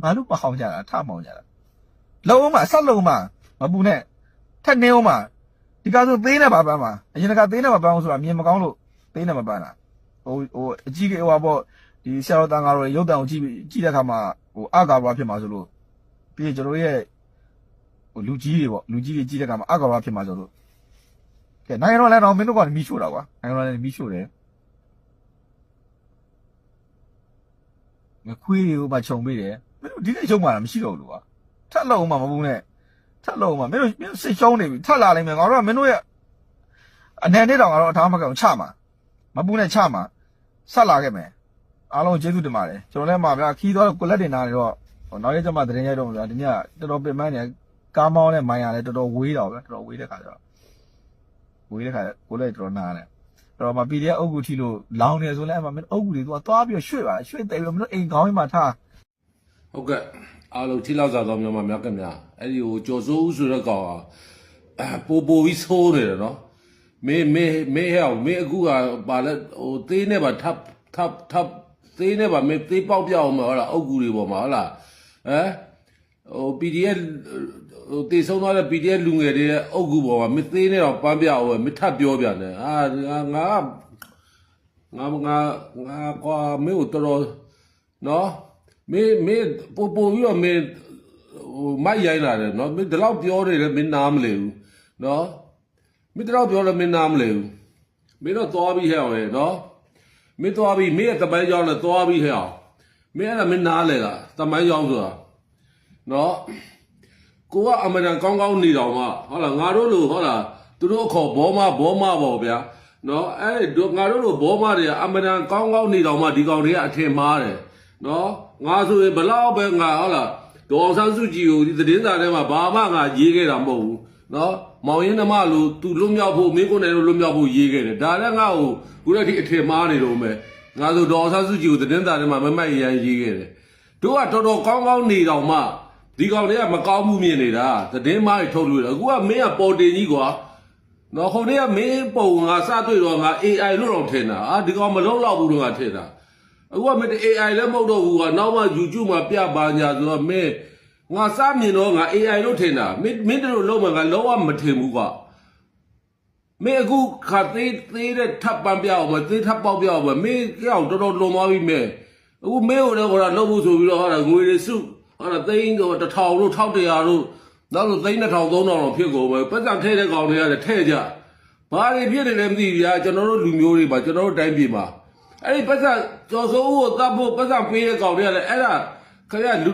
ဘာလို့မဟောင်းကြတာထမောင်းကြတာလုံးဝဆက်လုံးမပူနဲ့ထက်နေအောင်ဒီကဆိုသေးနေပါပန်းမှာအရင်ကသေးနေပါပန်းဆိုတာမြင်မကောင်းလို့သေးနေပါပန်းလားဟိုအကြီးကြီးဟိုပေါ့ဒီဆရာတော်တန်ဃာတော်ရုပ်တံကိုကြည့်တဲ့အခါမှာဟိုအကာဘာဖြစ်မှာဆိုလို့ပြီးရင်ကျွန်တော်ရဲ့ဟိုလူကြီးတွေပေါ့လူကြီးတွေကြည့်တဲ့အခါမှာအကာဘာဖြစ်မှာဆိုလို့ကဲနိုင်ငံတော်လည်းတော့မင်းတို့ကမီးရှို့တာကွာနိုင်ငံတော်လည်းမီးရှို့တယ်ခွေးတွေကိုမှခြုံပေးတယ်မင်းတို့ဒီနေ့ချုံမှာမရှိတော့ဘူးလို့ကွာထက်လုံးမပူနဲ့ထက်လုံးမင်းတို့စိတ်ရှုံးနေပြီထက်လာလိုက်မယ်ငါတို့ကမင်းတို့ရဲ့အနေနဲ့တောင်ကတော့အထားမကောင်ချမှာမပူနဲ့ချမှာဆက်လာခဲ့မယ်အားလုံးကျေးဇူးတင်ပါတယ်ကျွန်တော်လည်းမှာဗျာခီးသွားကိုလက်တင်နာနေတော့နောက်ရက်ကျမှသတင်းရိုက်တော့မှာဗျာဒီညတော်တော်ပင်ပန်းနေကားမောင်းနဲ့မိုင်းရလဲတော်တော်ဝေးတော့ဗျာတော်တော်ဝေးတဲ့ခါကျတော့ကိုလည်းတော်တော်နားတယ်အဲ့တော့မှ PDF အုပ်ကူထီလို့လောင်းနေဆိုလဲအဲ့မှာမင်းအုပ်ကူတွေသူကသွားပြီးရွှေ့ပါရွှေ့တယ်ပြီးမင်းတို့အိမ်ခေါင်းမှာထားဟုတ်ကဲ့အားလုံးထိလောက်စားတော့မြန်မာများကမြအဲ့ဒီကိုကြော်စိုးဆိုတဲ့ကောင်ပိုပြီးဆိုးနေတယ်နော်မေဟဲ့မေအခုကပါလဲဟိုသေးနဲ့ပါထပ်သေးနဲ့ပါမေသေးပေါက်ပြအောင်မဟုတ်လားအုပ်ကူတွေပေါ်မှာဟုတ်လားဟို PDF ဟိုတေဆုံးသွားတဲ့ PDF လူငယ်တွေရဲ့အုပ်ကူပေါ်မှာမေသေးနဲ့တော့ပန်းပြအောင်မေထပ်ပြောပြန်တယ်ငါကွာမေကိုတော်တော်နော်မေပိုပြီးတော့မေဟိုမိုက်ရိုင်းလာတယ်နော်မေဒီလောက်ပြောနေတယ်မင်းနားမလဲဘူးနော်မင်းဒီလောက်ပြောလည်းမင်းနားမလဲဘူးမင်းတော့သွားပြီးဟဲ့အောင်လေနော်မင်းသွားပြီးမင်းရဲ့တပန်းကြောင်းနဲ့သွားပြီးဟဲ့အောင်မင်းအဲ့ဒါမင်းနားလဲလားတပန်းကြောင်းဆိုတာနော်ကိုကအမှန်တန်ကောင်းနေတော့မှဟုတ်လားငါတို့လို့ဟုတ်လားသူတို့အခေါ်ဘောမပေါ့ဗျာနော်အဲ့ဒီငါတို့လို့ဘောမတွေကအမှန်တန်ကောင်းနေတော့မှဒီကောင်တွေကအထင်မှားတယ်နော်ငါဆိုရင်ဘလောက်ပဲငါဟုတ်လားဒေါ်ဆန်းစုကြည်ကိုဒီသတင်းစာထဲမှာဘာမှငါရေးခဲ့တာမဟုတ်ဘူးနော်မောင်ရင်နှမလို့သူလွတ်မြောက်ဖို့မင်းကိုယ်နဲ့လွတ်မြောက်ဖို့ရေးခဲ့တယ်ဒါလည်းငါ့ကိုခုတည်းကအထင်မှားနေတော့မယ်ငါဆိုဒေါ်ဆန်းစုကြည်ကိုသတင်းစာထဲမှာမမိုက်ရန်ရေးခဲ့တယ်တို့ကတော်တော်ကောင်းနေတော့မှဒီကောင်တွေကမကောင်းမှုမြင်နေတာသတင်းမားတွေထုတ်လို့အခုကမင်းကပေါ်တင်ကြီးကွာနော်ဟိုနေ့ကမင်းပုံငါစတွေ့တော့ငါ AI လို့တော့ထင်တာဒီကောင်မလုံးတော့ဘူးလို့ငါထင်တာအခုကမင်း AI လည်းမဟုတ်တော့ဘူးကနောက်မှ YouTube မှာပြပါညာဆိုတော့မင်းငါစမြင်တော့ငါ AI လို့ထင်တာမင်းတို့လုံးမှငါလုံးဝမထင်ဘူးကွာမင်းအခုခါသေးတဲ့ထပ်ပန်းပြအောင်မသေးထပ်ပေါက်ပြအောင်မင်းကြောက်တော်တော်လွန်သွားပြီမင်းအခုမင်းကိုလည်းဟိုတာလုပ်ဖို့ဆိုပြီးတော့ဟာငွေတွေစုဟာသိန်းတော့1000တို့1100တို့နောက်ဆိုသိန်း2000 3000တော့ဖြစ်ကုန်ပဲပတ်စံထဲတဲ့ကောင်တွေကလည်းထဲကြဘာတွေဖြစ်နေလဲမသိဘူးဗျာကျွန်တော်တို့လူမျိုးတွေပါကျွန်တော်တို့တိုင်းပြည်မှာအဲ့ဒီပတ်စံကျော်စိုးဦးကိုတတ်ဖို့ပတ်စံပေးတဲ့ကောင်တွေကလည်းအဲ့ဒါခရလူ